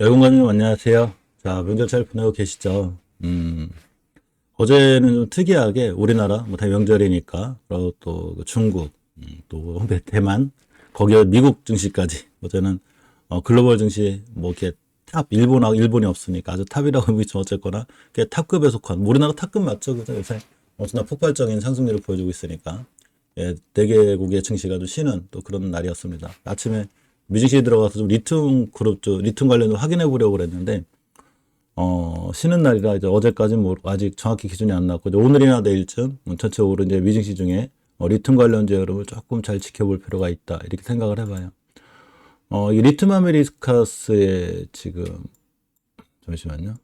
여러분님 안녕하세요. 자, 명절 잘 보내고 계시죠? 어제는 좀 특이하게 우리나라 뭐 대명절이니까 그리고 또그 중국, 또 대만, 거기에 미국 증시까지 어제는 글로벌 증시 뭐 이렇게 탑 일본하고 일본이 없으니까 아주 탑이라고 보이죠. 어쨌거나 그게 탑급에 속한 뭐 우리나라 탑급 맞죠? 그죠? 요새 어쨌나 폭발적인 상승률을 보여주고 있으니까 예, 대개국의 증시가 좀 쉬는 또 그런 날이었습니다. 아침에 뮤직시에 들어가서 좀 리튬 그룹, 리튬 관련을 확인해 보려고 그랬는데, 쉬는 날이라 이제 어제까지 뭐 아직 정확히 기준이 안 나왔고, 이제 오늘이나 내일쯤 전체적으로 이제 미증시 중에 리튬 관련주 흐름을 조금 잘 지켜볼 필요가 있다. 이렇게 생각을 해봐요. 이 리튬 아메리카스의 지금, 잠시만요.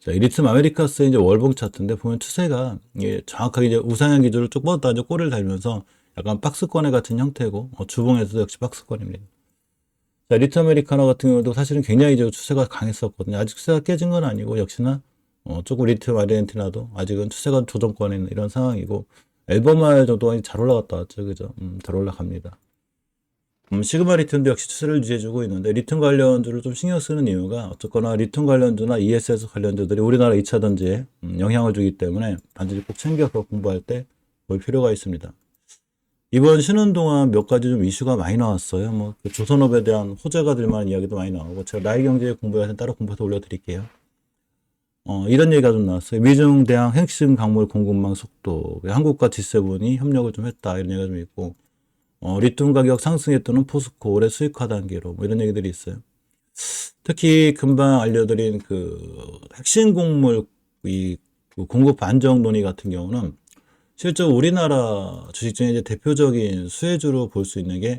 자, 이 리튬 아메리카스의 이제 월봉 차트인데 보면 추세가 이게 정확하게 이제 우상향 기조를 쭉 뻗었다 이제 꼬리를 달면서 약간 박스권의 같은 형태고, 주봉에서도 역시 박스권입니다. 자, 리트 아메리카노 같은 경우도 사실은 굉장히 이제 추세가 강했었거든요. 아직 추세가 깨진 건 아니고, 역시나, 조금 리튬 아르헨티나도 아직은 추세가 조정권에 있는 이런 상황이고, 앨범알 정도가 잘 올라갔다 왔죠. 그죠? 잘 올라갑니다. 시그마 리튬도 역시 추세를 유지해주고 있는데, 리튬 관련주를 좀 신경 쓰는 이유가, 어쨌거나 리튬 관련주나 ESS 관련주들이 우리나라 2차 전지에 영향을 주기 때문에 반드시 꼭 챙겨서 공부할 때 볼 필요가 있습니다. 이번 쉬는 동안 몇 가지 좀 이슈가 많이 나왔어요. 그 조선업에 대한 호재가 될 만한 이야기도 많이 나오고, 제가 나의 경제 공부에서 따로 공부해서 올려드릴게요. 이런 얘기가 좀 나왔어요. 미중 대항 핵심 광물 공급망 속도, 한국과 G7이 협력을 좀 했다. 이런 얘기가 좀 있고, 리튬 가격 상승에 따른 포스코 올해 수익화 단계로, 뭐 이런 얘기들이 있어요. 특히 금방 알려드린 그 핵심 곡물 그 공급 안정 논의 같은 경우는 실제로 우리나라 주식 중에 이제 대표적인 수혜주로 볼 수 있는 게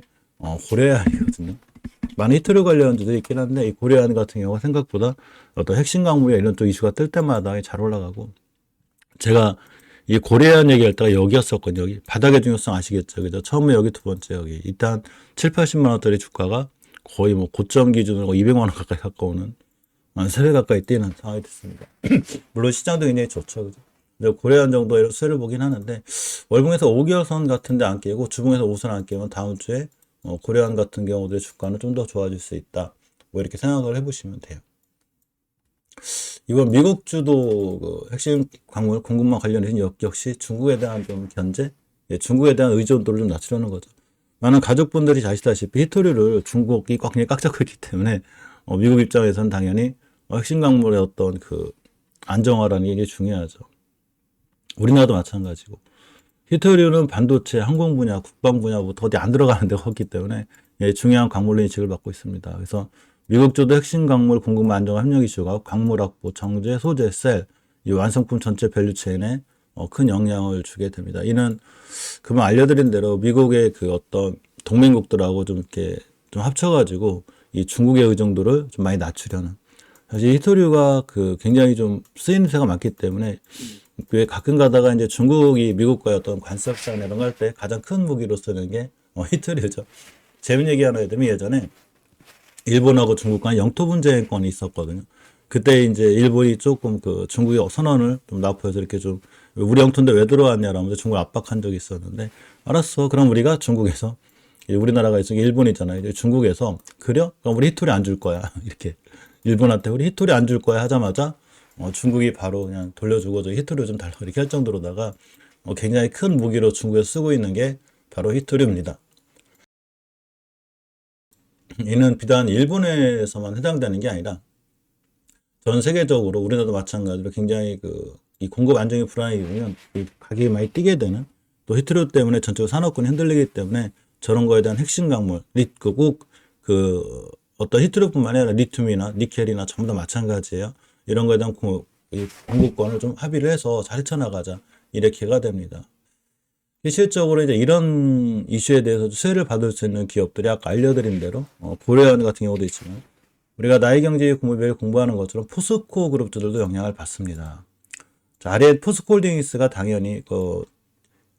고려안이거든요. 많은 히토류 관련주들이 있긴 한데 이 고려안 같은 경우가 생각보다 어떤 핵심 광물이나 이런 또 이슈가 뜰 때마다 잘 올라가고, 제가 이 고려안 얘기할 때가 여기였었거든요. 여기 바닥의 중요성 아시겠죠? 그죠? 처음에 여기, 두 번째 여기. 일단 7, 80만 원짜리 주가가 거의 뭐 고점 기준으로 200만 원 가까이 가까우는 한 3배 가까이 뛰는 상황이 됐습니다. 물론 시장도 굉장히 좋죠. 그죠? 고려한 정도의 수혜를 보긴 하는데, 월봉에서 5개월 선 같은데 안 깨고 주봉에서 5선 안 깨면 다음 주에 고려한 같은 경우들의 주가는 좀 더 좋아질 수 있다. 뭐 이렇게 생각을 해보시면 돼요. 이번 미국주도 그 핵심 광물 공급망 관련해서 역시 중국에 대한 좀 견제, 중국에 대한 의존도를 좀 낮추려는 거죠. 많은 가족분들이 아시다시피 히토류를 중국이 굉장히 꽉 잡고 있기 때문에 미국 입장에서는 당연히 핵심 광물의 어떤 그 안정화라는 게 중요하죠. 우리나라도 마찬가지고. 히토류는 반도체, 항공 분야, 국방 분야부터 어디 안 들어가는 데가 없기 때문에 중요한 광물로 인식을 받고 있습니다. 그래서 미국주도 핵심 광물 공급 안정화 협력 이슈가 광물 확보, 정제, 소재, 셀, 이 완성품 전체 밸류체인에 큰 영향을 주게 됩니다. 이는 그만 알려드린 대로 미국의 그 어떤 동맹국들하고 좀 이렇게 좀 합쳐가지고 이 중국의 의존도를 좀 많이 낮추려는. 사실 히토류가 그 굉장히 좀 쓰임새가 많기 때문에 왜 가끔 가다가 이제 중국이 미국과의 어떤 관습상 이런 거 할 때 가장 큰 무기로 쓰는 게 히토류죠. 재밌는 얘기 하나 해드리면 예전에 일본하고 중국 간 영토 분쟁권이 있었거든요. 그때 이제 일본이 조금 그 중국의 선언을 좀 납부해서 이렇게 좀 우리 영토인데 왜 들어왔냐라면서 중국을 압박한 적이 있었는데, 알았어. 그럼 우리가 중국에서, 우리나라가 있으니 일본이잖아요. 중국에서 그래? 그럼 우리 히토리 안 줄 거야. 이렇게 일본한테 우리 히토리 안 줄 거야 하자마자 중국이 바로 그냥 돌려주고 저 히토리 좀 달라 이렇게 할 정도로다가 굉장히 큰 무기로 중국에서 쓰고 있는 게 바로 히토리입니다. 이는 비단 일본에서만 해당되는 게 아니라 전 세계적으로 우리나라도 마찬가지로 굉장히 이 공급 안정이 불안해지면 이 가격이 많이 뛰게 되는, 또 히토류 때문에 전체 산업군이 흔들리기 때문에 저런 거에 대한 핵심 광물, 꼭 어떤 히토류뿐만 아니라 리튬이나 니켈이나 전부 다 마찬가지예요. 이런 거에 대한 공급권을 좀 합의를 해서 잘 헤쳐나가자. 이렇게가 됩니다. 실질적으로 이제 이런 이슈에 대해서 수혜를 받을 수 있는 기업들이 아까 알려드린 대로 고려원 같은 경우도 있지만, 우리가 나이경제 공부별 공부하는 것처럼 포스코 그룹들도 영향을 받습니다. 자, 아래 포스코홀딩스가 당연히 그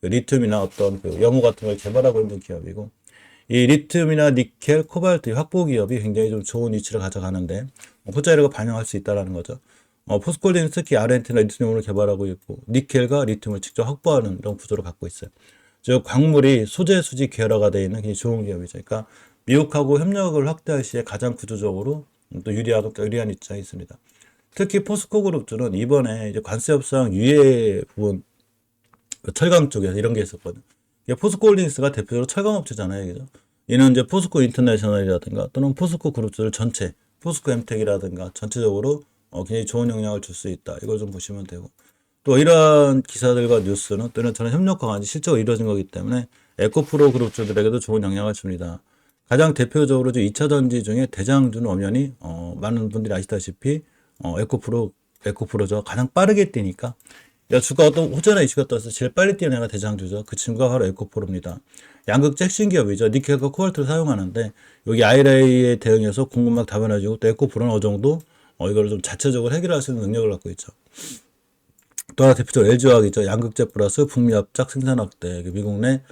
리튬이나 어떤 그 염호 같은 걸 개발하고 있는 기업이고, 이 리튬이나 니켈, 코발트 확보 기업이 굉장히 좀 좋은 위치를 가져가는데 호재를 반영할 수 있다는 거죠. 포스코홀딩스 특히 아르헨티나 리튬을 개발하고 있고, 니켈과 리튬을 직접 확보하는 이런 구조를 갖고 있어요. 즉 광물이 소재, 수지 계열화가 되어 있는 굉장히 좋은 기업이죠. 그러니까 미국하고 협력을 확대할 시에 가장 구조적으로 또 유리한 입장이 있습니다. 특히 포스코 그룹주는 이번에 이제 관세 협상 유예 부분 철강 쪽에서 이런 게 있었거든요. 이게 포스코홀딩스가 대표적으로 철강 업체잖아요, 그죠? 이는 이제 포스코 인터내셔널이라든가 또는 포스코 그룹들 전체, 포스코 엠텍이라든가 전체적으로 굉장히 좋은 영향을 줄 수 있다. 이걸 좀 보시면 되고. 또 이러한 기사들과 뉴스는 또는 저는 협력화가 실제로 이루어진 거기 때문에 에코프로 그룹주들에게도 좋은 영향을 줍니다. 가장 대표적으로 2차 전지 중에 대장주는 엄연히 많은 분들이 아시다시피 에코프로죠. 가장 빠르게 뛰니까 주가 어떤 호재나 이슈가 떠서 제일 빨리 뛰는 애가 대장주죠. 그 친구가 바로 에코프로입니다. 양극재 핵심 기업이죠. 니켈과 코발트를 사용하는데 여기 IRA에 대응해서 공급망 다변화지고 또 에코프로는 어느 정도 이걸 좀 자체적으로 해결할 수 있는 능력을 갖고 있죠. 또 하나 대표적으로 LG화학이죠. 양극재 플러스 북미 합작 생산 확대, 미국 내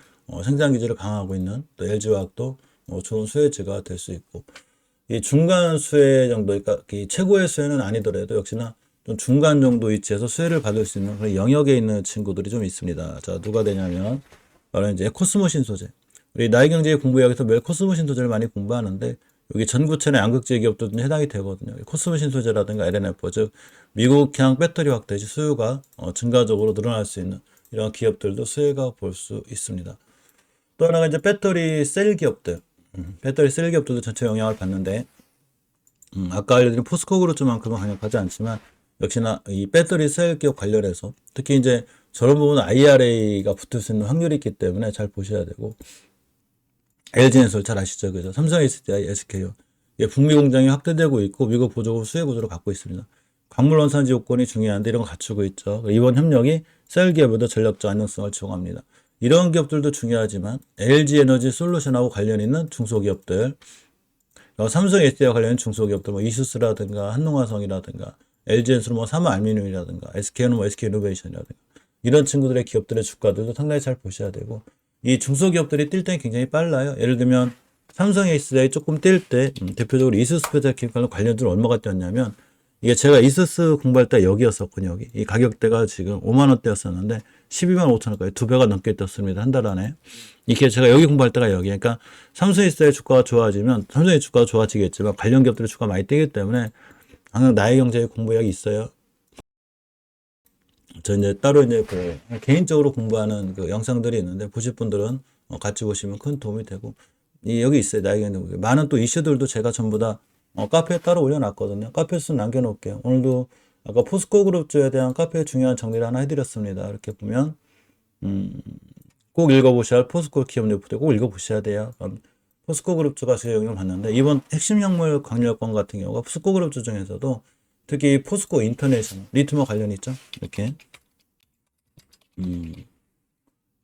생산 기지를 강화하고 있는 또 LG화학도 좋은 수혜지가 될 수 있고, 이 중간 수혜 정도, 그러니까 이 최고의 수혜는 아니더라도 역시나 좀 중간 정도 위치에서 수혜를 받을 수 있는 그런 영역에 있는 친구들이 좀 있습니다. 자, 누가 되냐면 바로 이제 코스모 신소재. 우리 나이경제 공부역에서 매일 코스모 신소재를 많이 공부하는데 여기 전구체나 양극재 기업도 좀 해당이 되거든요. 코스모 신소재라든가 LNF, 즉 미국향 배터리 확대 시 수요가 증가적으로 늘어날 수 있는 이런 기업들도 수혜가 볼 수 있습니다. 또 하나가 이제 배터리 셀 기업들. 배터리 셀 기업들도 전체 영향을 받는데 아까 알려드린 포스코 그룹만큼은 강력하지 않지만 역시나 이 배터리 셀 기업 관련해서 특히 이제 저런 부분은 IRA가 붙을 수 있는 확률이 있기 때문에 잘 보셔야 되고, LG엔솔 잘 아시죠? 그죠? 삼성 SDI, SK요. 예, 북미 공장이 확대되고 있고 미국 보조국 수혜 구조를 갖고 있습니다. 광물 원산지 요건이 중요한데 이런 거 갖추고 있죠. 이번 협력이 셀 기업에도 전력적 안정성을 제공합니다. 이런 기업들도 중요하지만 LG 에너지 솔루션하고 관련 있는 중소기업들, 삼성 SDI와 관련 중소기업들, 이수스라든가 한농화성이라든가 LG엔솔 삼화알루미늄이라든가 SK는 SK이노베이션이라든가 이런 친구들의 기업들의 주가들도 상당히 잘 보셔야 되고, 이 중소기업들이 뛸 때는 굉장히 빨라요. 예를 들면 삼성 SDI 조금 뛸 때 대표적으로 이수스 페트로케미칼 관련주로 얼마가 뛰었냐면, 이게 제가 이수스 공부할 때 여기였었군요. 여기 이 가격대가 지금 5만 원대였었는데 12만 5천 원까지 2배가 넘게 뛰었습니다. 한 달 안에. 이게 제가 여기 공부할 때가 여기. 그러니까 삼성 SDI 주가가 좋아지면 삼성의 주가가 좋아지겠지만 관련 기업들의 주가가 많이 뛰기 때문에 항상 나의 경제의 공부약이 있어요. 저 이제 따로 이제 그 개인적으로 공부하는 그 영상들이 있는데 보실 분들은 같이 보시면 큰 도움이 되고, 여기 있어요. 나의 경제. 많은 또 이슈들도 제가 전부 다 카페에 따로 올려놨거든요. 카페 수 남겨놓을게요. 오늘도 아까 포스코 그룹주에 대한 카페의 중요한 정리를 하나 해드렸습니다. 이렇게 보면 꼭 읽어보셔야 할 포스코 기업 리포트 꼭 읽어보셔야 돼요. 포스코 그룹주가 제가 영향을 받는데 이번 핵심 약물 강력권 같은 경우가 포스코 그룹주 중에서도 특히 포스코 인터내셔널 리튬과 관련이 있죠. 이렇게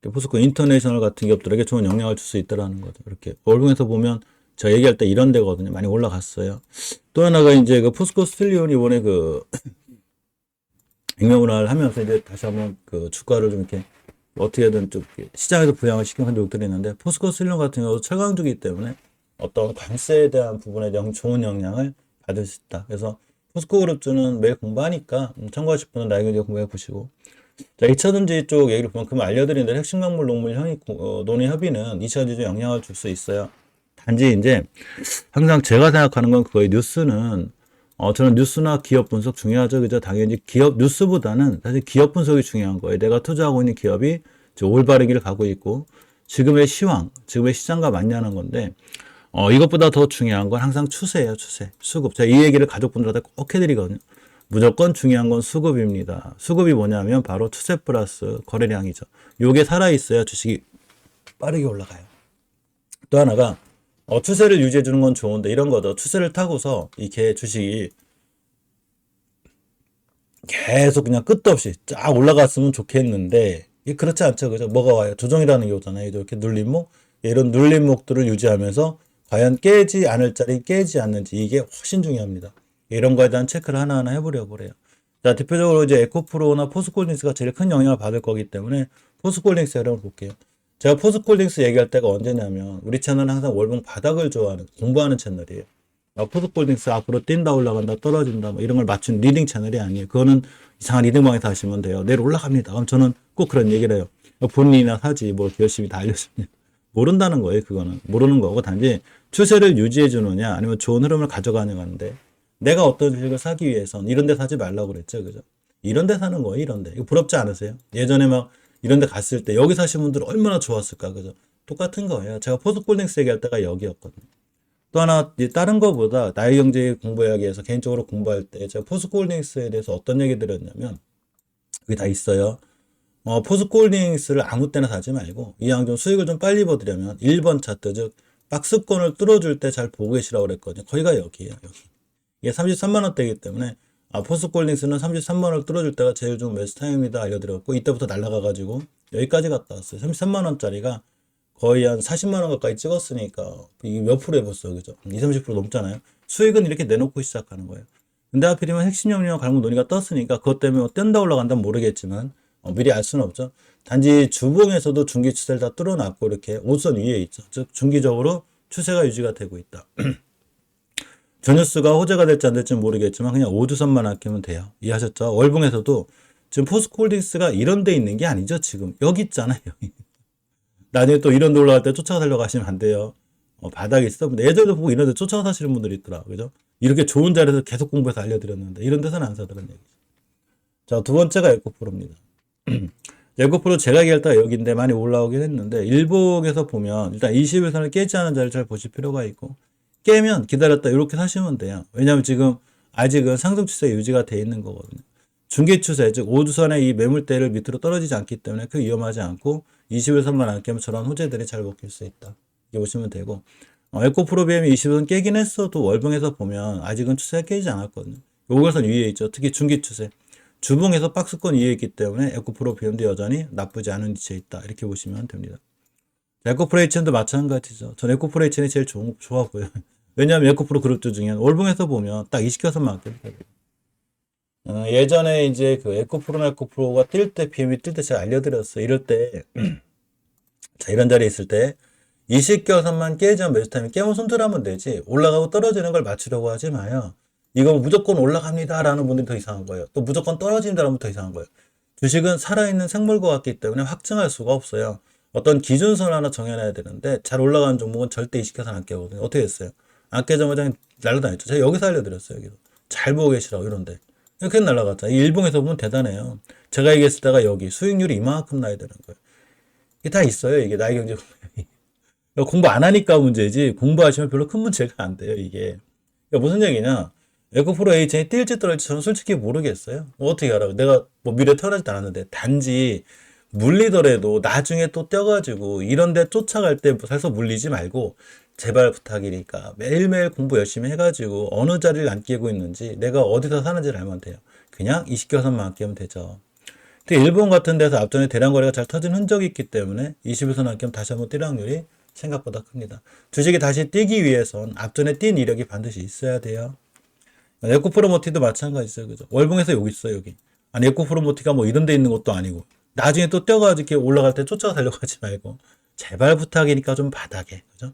포스코 인터내셔널 같은 기업들에게 좋은 영향을 줄 수 있다라는 거죠. 이렇게 월봉에서 보면 제가 얘기할 때 이런 데거든요. 많이 올라갔어요. 또 하나가 이제 그 포스코 스틸리온이 이번에 그 액면분할 하면서 이제 다시 한번 그 주가를 좀 이렇게 어떻게든 좀 시장에서 부양을 시킨 적들이 있는데, 포스코 스틸리온 같은 경우도 철강주기 때문에 어떤 관세에 대한 부분에 대한 좋은 영향을 받을 수 있다. 그래서 포스코 그룹주는 매일 공부하니까 참고하실 분은 나에게 공부해 보시고, 자, 2차 전지 쪽 얘기를 보면 그럼 알려드린 대로 핵심 광물 농물 논의 협의는 2차 전지에 영향을 줄 수 있어요. 단지 이제 항상 제가 생각하는 건 그거의 뉴스는 저는 뉴스나 기업 분석 중요하죠. 그죠? 당연히 기업 뉴스보다는 사실 기업 분석이 중요한 거예요. 내가 투자하고 있는 기업이 올바른 길을 가고 있고 지금의 시황, 지금의 시장과 맞냐는 건데, 이것보다 더 중요한 건 항상 추세예요. 추세, 수급. 제가 이 얘기를 가족분들한테 꼭 해드리거든요. 무조건 중요한 건 수급입니다. 수급이 뭐냐면 바로 추세 플러스 거래량이죠. 요게 살아있어야 주식이 빠르게 올라가요. 또 하나가 추세를 유지해 주는 건 좋은데 이런 거죠. 추세를 타고서 이게 주식이 계속 그냥 끝도 없이 쫙 올라갔으면 좋겠는데 이게 그렇지 않죠. 그죠? 뭐가 와요? 조정이라는 게 오잖아요. 이렇게 눌림목, 이런 눌림목들을 유지하면서 과연 깨지 않을 자리 깨지 않는지 이게 훨씬 중요합니다. 이런 거에 대한 체크를 하나하나 해보려고 그래요. 자, 대표적으로 이제 에코프로나 포스코홀딩스가 제일 큰 영향을 받을 거기 때문에 포스코홀딩스 여러분 볼게요. 제가 포스코홀딩스 얘기할 때가 언제냐면 우리 채널은 항상 월봉 바닥을 좋아하는 공부하는 채널이에요. 포스코홀딩스 앞으로 뛴다 올라간다 떨어진다 뭐 이런 걸 맞춘 리딩 채널이 아니에요. 그거는 이상한 리딩방에서 하시면 돼요. 내일 올라갑니다. 그럼 저는 꼭 그런 얘기를 해요. 본인이나 사지 뭐 열심히 다 알려주냐. 모른다는 거예요. 그거는 모르는 거고, 단지 추세를 유지해 주느냐 아니면 좋은 흐름을 가져가느냐 하는데, 내가 어떤 주식을 사기 위해선 이런 데 사지 말라고 그랬죠. 그죠? 이런 데 사는 거예요. 이런 데. 이거 부럽지 않으세요? 예전에 막 이런 데 갔을 때 여기 사신 분들 얼마나 좋았을까. 그죠? 똑같은 거예요. 제가 포스코홀딩스 얘기할 때가 여기였거든요. 또 하나, 다른 거보다 나의 경제 공부하기 위해서 개인적으로 공부할 때 제가 포스코홀딩스에 대해서 어떤 얘기 드렸냐면, 그게 다 있어요. 포스코홀딩스를 아무 때나 사지 말고 이왕 좀 수익을 좀 빨리 보드려면 1번 차트, 즉 박스권을 뚫어줄 때 잘 보고 계시라고 그랬거든요. 거기가 여기예요. 여기. 이게 33만 원대이기 때문에 포스코홀딩스는 33만 원을 뚫어줄 때가 제일 좋은 매수 타임이다 알려드렸고, 이때부터 날아가가지고 여기까지 갔다 왔어요. 33만 원짜리가 거의 한 40만 원 가까이 찍었으니까 이게 몇 프로 해봤어요. 그죠? 20, 30% 넘잖아요. 수익은 이렇게 내놓고 시작하는 거예요. 근데 하필이면 핵심 영리와 갈목 논의가 떴으니까 그것 때문에 뜬다 올라간다면 모르겠지만 미리 알 수는 없죠. 단지 주봉에서도 중기 추세를 다 뚫어놨고 이렇게 5선 위에 있죠. 즉 중기적으로 추세가 유지가 되고 있다. 전유수가 호재가 될지 안 될지 모르겠지만 그냥 5주선만 아끼면 돼요. 이해하셨죠? 월봉에서도 지금 포스코홀딩스가 이런 데 있는 게 아니죠. 지금 여기 있잖아요. 나중에 또 이런 데 올라갈 때 쫓아가 살려고 하시면 안 돼요. 바닥에 있어. 예전에 보고 이런 데 쫓아가 사시는 분들이 있더라. 그죠? 이렇게 좋은 자리에서 계속 공부해서 알려드렸는데 이런 데서는 안 사더라는 얘기죠. 자, 두 번째가 에코프로입니다. 에코프로 제가 얘기할 때가 여기인데 많이 올라오긴 했는데, 일봉에서 보면 일단 21선을 깨지 않은 자리를 잘 보실 필요가 있고, 깨면 기다렸다 이렇게 사시면 돼요. 왜냐하면 지금 아직은 상승 추세 유지가 돼 있는 거거든요. 중기 추세, 즉 5주선의 이 매물대를 밑으로 떨어지지 않기 때문에 크게 위험하지 않고 21선만 안 깨면 저런 호재들이 잘 먹힐 수 있다. 이렇게 보시면 되고, 에코프로 BM이 21선 깨긴 했어도 월봉에서 보면 아직은 추세가 깨지지 않았거든요. 5일선 위에 있죠. 특히 중기 추세. 주봉에서 박스권 위에 있기 때문에 에코프로 BM도 여전히 나쁘지 않은 위치에 있다. 이렇게 보시면 됩니다. 에코프로 HN도 마찬가지죠. 전 에코프로 HN이 제일 좋아 보여요. 왜냐하면 에코프로 그룹주 중에 월봉에서 보면 딱 20개선만 뜹니다. 예전에 이제 그 에코프로가 뛸 때, BM이 뛸 때 제가 알려드렸어요. 이럴 때, 자, 이런 자리에 있을 때, 20개선만 깨지면 매수 타임이 깨면 손절하면 되지, 올라가고 떨어지는 걸 맞추려고 하지 마요. 이거 무조건 올라갑니다 라는 분들이 더 이상한 거예요. 또 무조건 떨어진다 라는 분이 더 이상한 거예요. 주식은 살아있는 생물과 같기 때문에 확증할 수가 없어요. 어떤 기준선 하나 정해놔야 되는데, 잘 올라가는 종목은 절대 20개선 안 깨거든요. 어떻게 했어요? 안 깨자마자 날라다녔죠. 제가 여기서 알려드렸어요. 여기서. 잘 보고 계시라고, 이런데. 이렇게 날라갔잖아요. 이 일봉에서 보면 대단해요. 제가 얘기했을 때가 여기 수익률이 이만큼 나야 되는 거예요. 이게 다 있어요. 이게 나의 경제 공부 안 하니까 문제지, 공부하시면 별로 큰 문제가 안 돼요. 이게 그러니까 무슨 얘기냐, 에코프로 H이 뛸지 떨어질지 저는 솔직히 모르겠어요. 어떻게 알아요? 내가 뭐 미래 태어나지도 않았는데. 단지 물리더라도 나중에 또 뛰어가지고 이런 데 쫓아갈 때 사서 물리지 말고, 제발 부탁이니까 매일매일 공부 열심히 해가지고 어느 자리를 안 깨고 있는지, 내가 어디서 사는지를 알면 돼요. 그냥 20개선만 안 깨면 되죠. 근데 일본 같은 데서 앞전에 대량 거래가 잘 터진 흔적이 있기 때문에 20에서 안 깨면 다시 한번 뛸 확률이 생각보다 큽니다. 주식이 다시 뛰기 위해선 앞전에 뛴 이력이 반드시 있어야 돼요. 에코프로모티도 마찬가지죠. 그죠? 월봉에서 여기 있어요, 여기. 아니, 에코프로모티가 뭐 이런 데 있는 것도 아니고, 나중에 또 뛰어가지고 이렇게 올라갈 때 쫓아가 살려고 하지 말고, 제발 부탁이니까 좀 바닥에. 그죠?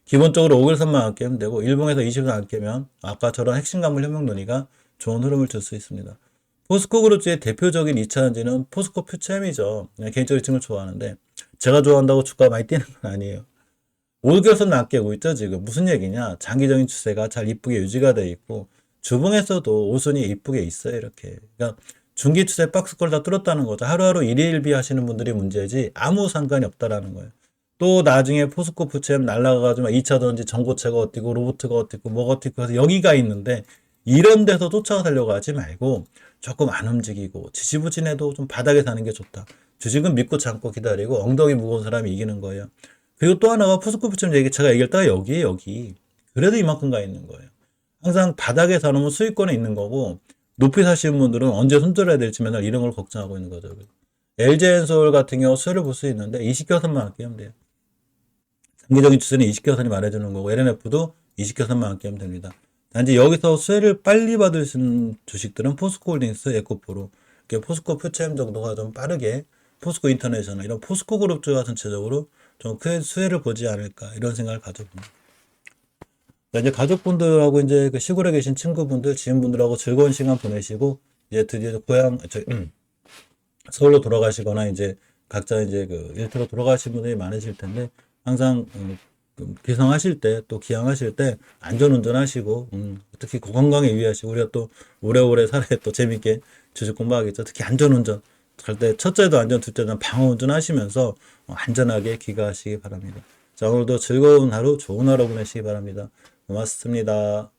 기본적으로 5일선만 안 깨면 되고, 일봉에서 20선 안 깨면 아까처럼 핵심 간물 협력 논의가 좋은 흐름을 줄 수 있습니다. 포스코 그룹주의 대표적인 2차전지는 포스코 퓨처엠이죠. 개인적으로 이 친구를 좋아하는데, 제가 좋아한다고 주가가 많이 뛰는 건 아니에요. 5개선 안 깨고 있죠, 지금. 무슨 얘기냐? 장기적인 추세가 잘 이쁘게 유지가 돼 있고, 주봉에서도 5선이 이쁘게 있어요, 이렇게. 그러니까 중기 추세 박스권 다 뚫었다는 거죠. 하루하루 일일비 하시는 분들이 문제지 아무 상관이 없다라는 거예요. 또 나중에 포스코 퓨처엠 날라가가지고 2차전지 전고체가 어떻고 로보트가 어떻고 뭐가 어떻고 해서 여기가 있는데, 이런 데서 쫓아가 살려고 하지 말고 조금 안 움직이고 지지부진해도 좀 바닥에 사는 게 좋다. 주식은 믿고 참고 기다리고 엉덩이 무거운 사람이 이기는 거예요. 그리고 또 하나가 포스코 퓨처엠 제가 얘기할 때가 여기에 여기. 그래도 이만큼 가 있는 거예요. 항상 바닥에 사놓으면 수익권에 있는 거고, 높이 사시는 분들은 언제 손절해야 될지 맨날 이런 걸 걱정하고 있는 거죠. LG엔솔 같은 경우 수혜를 볼 수 있는데 20개선만 안 깨면 돼요. 장기적인 추세는 20개선이 말해주는 거고, LNF도 20개선만 안 깨면 됩니다. 단지 여기서 수혜를 빨리 받을 수 있는 주식들은 포스코홀딩스, 에코프로, 포스코 퓨처엠 정도가 좀 빠르게, 포스코 인터내셔널, 이런 포스코 그룹주가 전체적으로 좀 큰 수혜를 보지 않을까, 이런 생각을 가져봅니다. 이제 가족분들하고 이제 그 시골에 계신 친구분들, 지인분들하고 즐거운 시간 보내시고, 이제 드디어 고향, 서울로 돌아가시거나 이제 각자 이제 그 일터로 돌아가신 분들이 많으실 텐데 항상 기성하실 때 또 기항하실 때 안전운전 하시고 특히 건강에 유의하시고 우리가 또 오래오래 살아야 또 재밌게 주식 공부하겠죠. 특히 안전운전 갈 때 첫째도 안전 둘째도 방어운전 하시면서 안전하게 귀가하시기 바랍니다. 자, 오늘도 즐거운 하루 좋은 하루 보내시기 바랍니다. 고맙습니다.